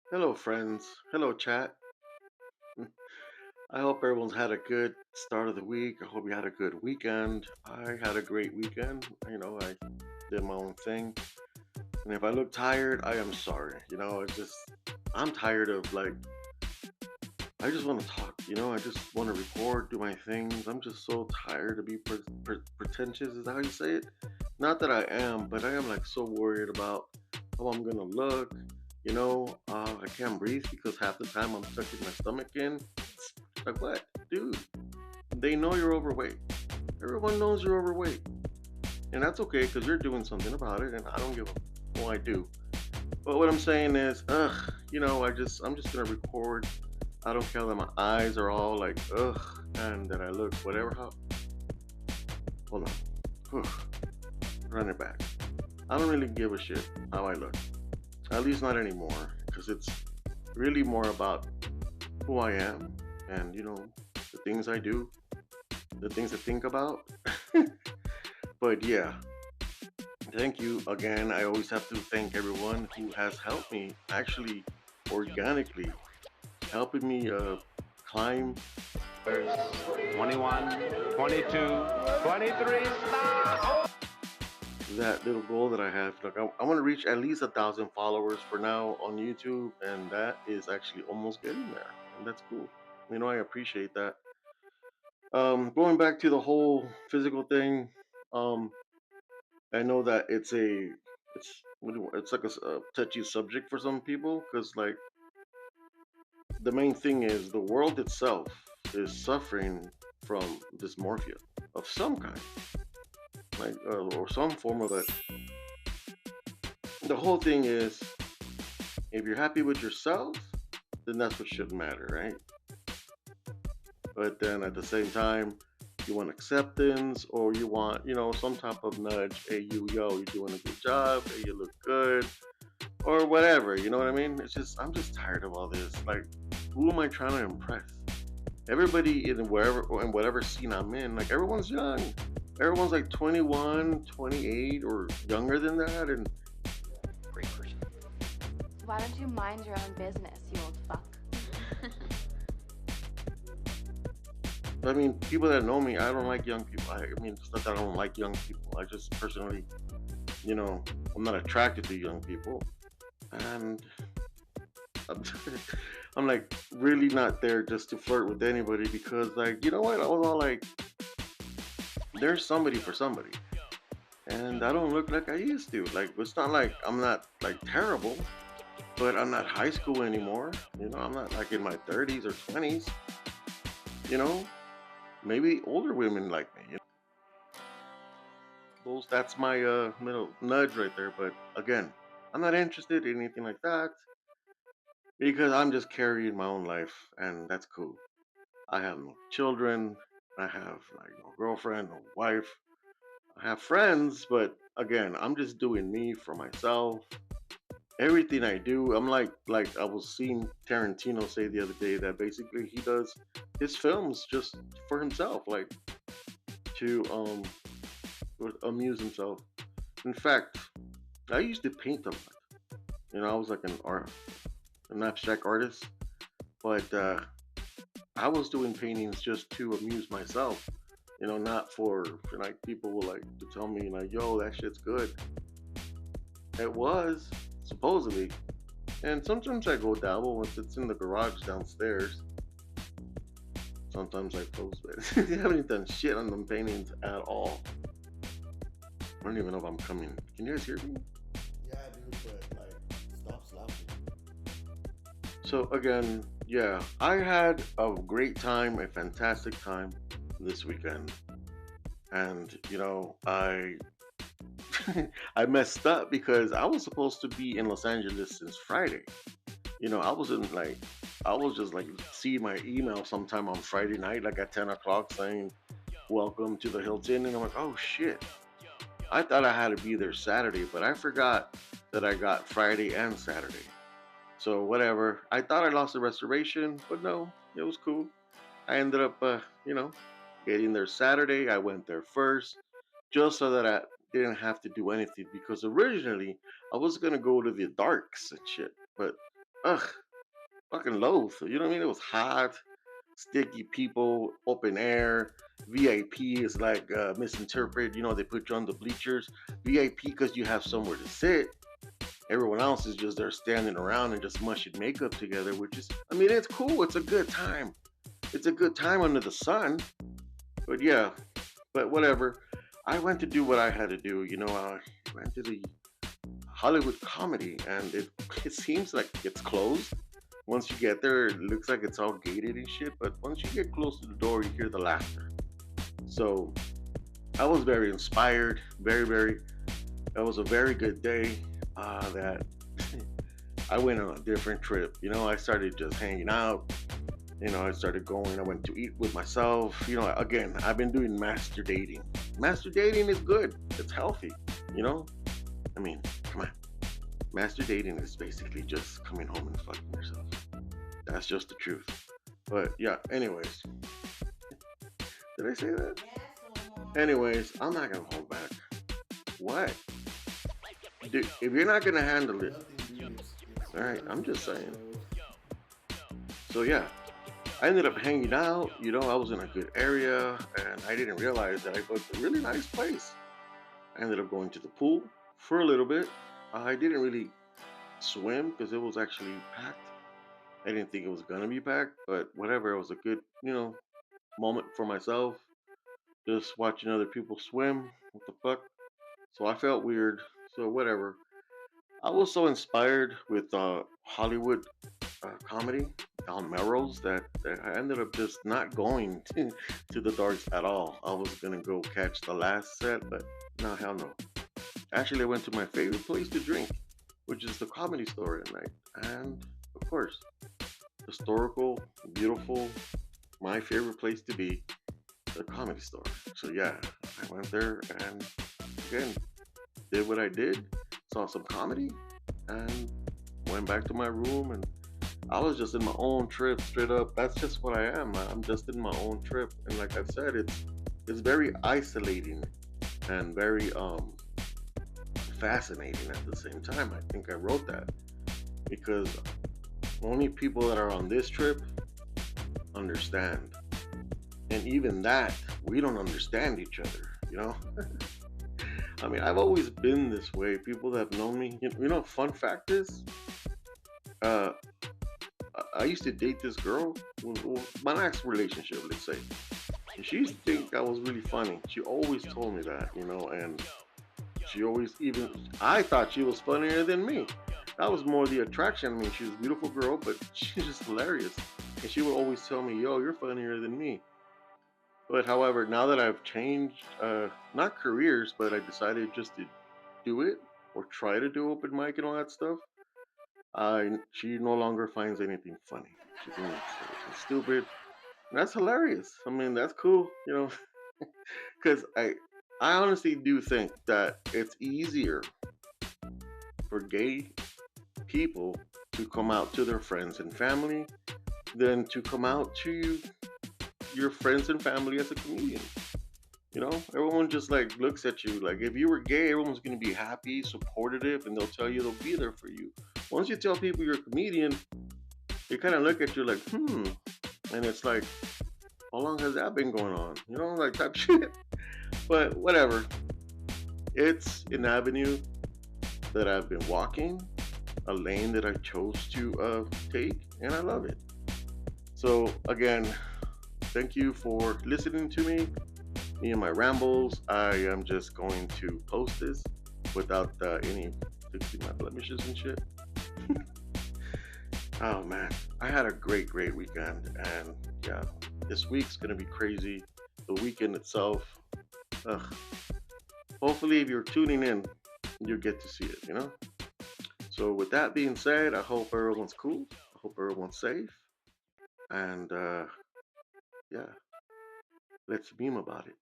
Hello, friends. Hello, chat. I hope everyone's had a good start of the week. I hope you had a good weekend. I had a great weekend. I did my own thing. And if I look tired, I am sorry. I'm tired of I just want to talk. I just want to record, do my things. I'm just so tired to be pretentious, is that how you say it? Not that I am, but I am like so worried about how I'm gonna look. I can't breathe because half the time I'm tucking my stomach in. Like what, dude? They know you're overweight. Everyone knows you're overweight, and that's okay because you're doing something about it, and I don't give a. Well, I do. But what I'm saying is, I'm just gonna record. I don't care that my eyes are all like, ugh, and that I look whatever. How? Hold on. Whew. Run it back. I don't really give a shit how I look. At least not anymore, because it's really more about who I am and the things I do, the things I think about. But yeah, thank you again. I always have to thank everyone who has helped me actually organically helping me climb 21, 22, 23, stop! that little goal that I have. Like I want to reach at least 1,000 followers for now on YouTube, and that is actually almost getting there, and that's cool. I appreciate that. Going back to the whole physical thing, um, I know that it's like a touchy subject for some people because like the main thing is the world itself is suffering from dysmorphia of some kind, like or some form of it. The whole thing is if you're happy with yourself, then that's what should matter, right? But then at the same time, you want acceptance or you want, some type of nudge. Hey, you're doing a good job. Hey, you look good, or whatever. You know what I mean? I'm just tired of all this. Like, who am I trying to impress? Everybody in whatever scene I'm in, like everyone's young. Everyone's like 21, 28, or younger than that, and Great person. Why don't you mind your own business, you old fuck? I mean, people that know me, I don't like young people. I mean, it's not that I don't like young people. I just personally, you know, I'm not attracted to young people, and I'm, I'm like really not there just to flirt with anybody because, like, you know what? I was all like, there's somebody for somebody, and I don't look like I used to. Like, it's not like I'm not like terrible, but I'm not high school anymore. I'm not like in my 30s or 20s. You know, maybe older women like me. That's my middle nudge right there. But again, I'm not interested in anything like that because I'm just carrying my own life, and that's cool. I have no children. I have like no girlfriend, no wife. I have friends, but again, I'm just doing me for myself. Everything I do, I'm like I was seeing Tarantino say the other day that basically he does his films just for himself, like to amuse himself. In fact, I used to paint them. I was like an abstract artist, but I was doing paintings just to amuse myself. Not for like people will like to tell me like, "Yo, that shit's good." It was supposedly, and sometimes I go dabble once it's in the garage downstairs. Sometimes I post, but I haven't done shit on them paintings at all. I don't even know if I'm coming. Can you guys hear me? Yeah, dude, but like, stop slapping. So again, yeah, I had a great time, a fantastic time this weekend, and I messed up because I was supposed to be in Los Angeles since Friday. I wasn't like I was just like seeing my email sometime on Friday night, like at 10 o'clock, saying welcome to the Hilton, and I'm like, oh shit. I thought I had to be there Saturday, but I forgot that I got Friday and Saturday. So whatever. I thought I lost the reservation, but no, it was cool. I ended up, getting there Saturday. I went there first, just so that I didn't have to do anything because originally I was gonna go to the darks and shit, but ugh, fucking loath. You know what I mean? It was hot, sticky people, open air. VIP is like misinterpreted. You know, they put you on the bleachers. VIP because you have somewhere to sit. Everyone else is just there standing around and just mushing makeup together, which is, I mean, it's cool. It's a good time. It's a good time under the sun. But yeah, but whatever. I went to do what I had to do. You know, I went to the Hollywood comedy, and it seems like it's closed. Once you get there, it looks like it's all gated and shit. But once you get close to the door, you hear the laughter. So I was very inspired. Very, very. It was a very good day. That I went on a different trip. You know, I started just hanging out. You know, I started going. I went to eat with myself. You know, again, I've been doing master dating. Master dating is good. It's healthy. You know, I mean, come on. Master dating is basically just coming home and fucking yourself. That's just the truth. But yeah, anyways, did I say that? Anyways, I'm not gonna hold back. What? Dude, if you're not gonna handle it, Nothing, dude. It's all right, I'm nothing just saying. closed. So yeah, I ended up hanging out. You know, I was in a good area, and I didn't realize that I booked a really nice place. I ended up going to the pool for a little bit. I didn't really swim because it was actually packed. I didn't think it was gonna be packed, but whatever. It was a good, moment for myself. Just watching other people swim. What the fuck? So I felt weird. So whatever. I was so inspired with Hollywood comedy on Melrose that I ended up just not going to the darks at all. I was gonna go catch the last set, but no, hell no. Actually, I went to my favorite place to drink, which is the Comedy Store at night, and of course, historical, beautiful, my favorite place to be, the Comedy Store. So yeah, I went there and again did what I did, saw some comedy, and went back to my room and I was just in my own trip straight up. That's just what I am. I'm just in my own trip. And like I said, it's very isolating and very fascinating at the same time. I think I wrote that because only people that are on this trip understand. And even that, we don't understand each other, you know? I mean, I've always been this way. People that have known me, fun fact is, uh, I used to date this girl, my last relationship, let's say. And she used to think I was really funny. She always told me that, and she always even, I thought she was funnier than me. That was more the attraction. I mean, she was a beautiful girl, but she's just hilarious. And she would always tell me, yo, you're funnier than me. But however, now that I've changed, not careers, but I decided just to do it or try to do open mic and all that stuff, she no longer finds anything funny. She thinks it's stupid. And that's hilarious. I mean, that's cool, because I honestly do think that it's easier for gay people to come out to their friends and family than to come out to your friends and family as a comedian. Everyone just like looks at you like if you were gay, everyone's gonna be happy, supportive, and they'll tell you they'll be there for you. Once you tell people you're a comedian, they kind of look at you like, and it's like, how long has that been going on? Like type shit. But whatever. It's an avenue that I've been walking, a lane that I chose to take, and I love it. So again, thank you for listening to me and my rambles. I am just going to post this without any fixing my blemishes and shit. Oh man, I had a great, great weekend, and yeah, this week's gonna be crazy. The weekend itself, ugh. Hopefully, if you're tuning in, you get to see it. So with that being said, I hope everyone's cool. I hope everyone's safe, and yeah, let's meme about it.